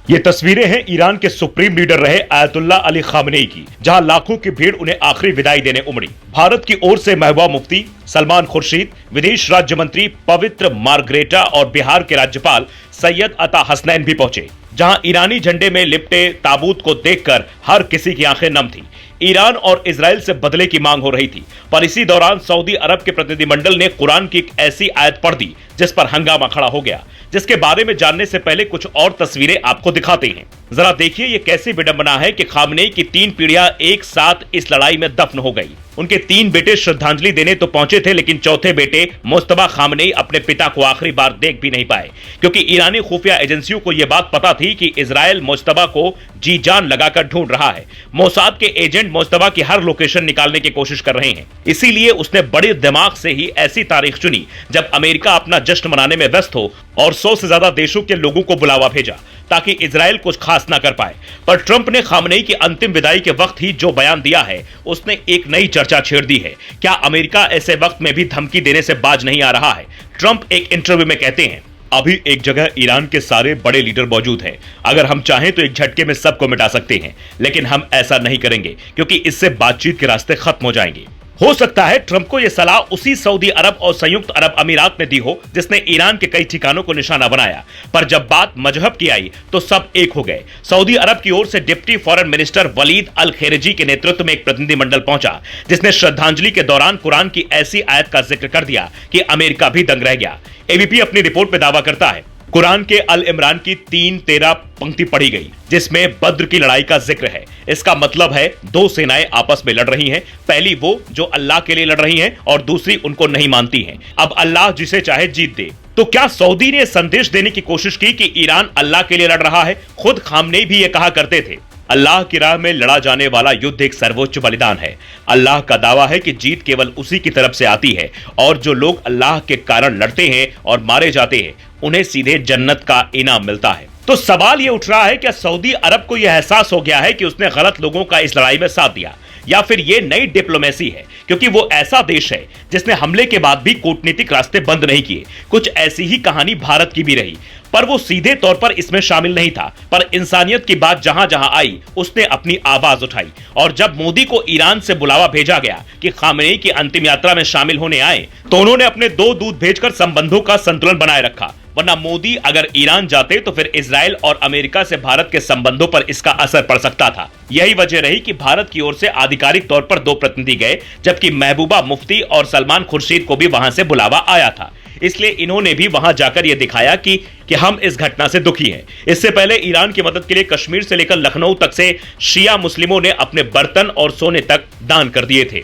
ये तस्वीरें हैं ईरान के सुप्रीम लीडर रहे आयतुल्ला अली खामनेई की, जहां लाखों की भीड़ उन्हें आखिरी विदाई देने उमड़ी। भारत की ओर से महबूबा मुफ्ती, सलमान खुर्शीद, विदेश राज्य मंत्री पवित्र मार्गरेटा और बिहार के राज्यपाल सैयद अता हसनैन भी पहुंचे। जहां ईरानी झंडे में लिपटे ताबूत को देखकर हर किसी की आंखें नम थी। ईरान और इजराइल से बदले की मांग हो रही थी, पर इसी दौरान सऊदी अरब के प्रतिनिधिमंडल ने कुरान की एक ऐसी आयत पढ़ दी जिस पर हंगामा खड़ा हो गया, जिसके बारे में जानने से पहले कुछ और तस्वीरें आपको दिखाते हैं। जरा देखिए ये कैसी विडंबना है कि खामनेई की 3 पीढ़ियां एक साथ इस लड़ाई में दफन हो गई। उनके 3 बेटे श्रद्धांजलि देने तो पहुंचे थे, लेकिन चौथे बेटे मुस्तफा खामनेई अपने पिता को आखिरी बार देख भी नहीं पाए, क्योंकि ईरानी खुफिया एजेंसियों को यह बात पता थी कि इजराइल मुस्तफा को जी जान लगाकर ढूंढ रहा है। मोसाद के एजेंट मुस्तफा की हर लोकेशन निकालने की कोशिश कर रहे हैं। इसीलिए उसने बड़े दिमाग से ही ऐसी तारीख चुनी जब अमेरिका अपना जश्न मनाने में व्यस्त हो और 100 से ज्यादा देशों के लोगों को बुलावा भेजा ताकि इजराइल कुछ खास ना कर पाए। पर ट्रंप ने खामनेई की अंतिम विदाई के वक्त ही जो बयान दिया है, उसने एक नई चर्चा छेड़ दी है। क्या अमेरिका ऐसे वक्त में भी धमकी देने से बाज नहीं आ रहा है? ट्रंप एक इंटरव्यू में कहते हैं, अभी एक जगह ईरान के सारे बड़े लीडर मौजूद हैं। अगर हम चाहें तो एक झटके में सबको मिटा सकते हैं, लेकिन हम ऐसा नहीं करेंगे क्योंकि इससे बातचीत के रास्ते खत्म हो जाएंगे। हो सकता है ट्रंप को यह सलाह उसी सऊदी अरब और संयुक्त अरब अमीरात ने दी हो जिसने ईरान के कई ठिकानों को निशाना बनाया, पर जब बात मजहब की आई तो सब एक हो गए। सऊदी अरब की ओर से डिप्टी फॉरेन मिनिस्टर वलीद अल खेरजी के नेतृत्व में एक प्रतिनिधिमंडल पहुंचा, जिसने श्रद्धांजलि के दौरान कुरान की ऐसी आयत का जिक्र कर दिया कि अमेरिका भी दंग रह गया। एबीपी अपनी रिपोर्ट में दावा करता है, कुरान के अल इमरान की 3:13 पंक्ति पढ़ी गई, जिसमें बद्र की लड़ाई का जिक्र है। इसका मतलब है 2 सेनाएं आपस में लड़ रही हैं। पहली वो जो अल्लाह के लिए लड़ रही हैं और दूसरी उनको नहीं मानती हैं। अब अल्लाह जिसे चाहे जीत दे। तो क्या सऊदी ने संदेश देने की कोशिश की कि ईरान अल्लाह के लिए लड़ रहा है? खुद खामनेई भी ये कहा करते थे, अल्लाह की राह में लड़ा जाने वाला युद्ध एक सर्वोच्च बलिदान है। अल्लाह का दावा है कि जीत केवल उसी की तरफ से आती है, और जो लोग अल्लाह के कारण लड़ते हैं और मारे जाते हैं, उन्हें सीधे जन्नत का इनाम मिलता है। तो सवाल यह उठ रहा है, क्या सऊदी अरब को यह एहसास हो गया है कि उसने गलत लोगों का इस लड़ाई में साथ दिया, या फिर यह नई डिप्लोमेसी है? क्योंकि वो ऐसा देश है जिसने हमले के बाद भी कूटनीतिक रास्ते बंद नहीं किए। कुछ ऐसी ही कहानी भारत की भी रही, पर वो सीधे तौर पर इसमें शामिल नहीं था। पर इंसानियत की बात जहां जहां आई, उसने अपनी आवाज उठाई। और जब मोदी को ईरान से बुलावा भेजा गया कि खामनेई की अंतिम यात्रा में शामिल होने आए, तो उन्होंने अपने 2 दूत भेजकर संबंधों का संतुलन बनाए रखा। वरना मोदी अगर ईरान जाते तो फिर इजराइल और अमेरिका से भारत के संबंधों पर इसका असर पड़ सकता था। यही वजह रही कि भारत की ओर से आधिकारिक तौर पर 2 प्रतिनिधि गए, जबकि महबूबा मुफ्ती और सलमान खुर्शीद को भी वहां से बुलावा आया था। इसलिए इन्होंने भी वहां जाकर यह दिखाया कि हम इस घटना से दुखी हैं। इससे पहले ईरान की मदद के लिए कश्मीर से लेकर लखनऊ तक से शिया मुस्लिमों ने अपने बर्तन और सोने तक दान कर दिए थे।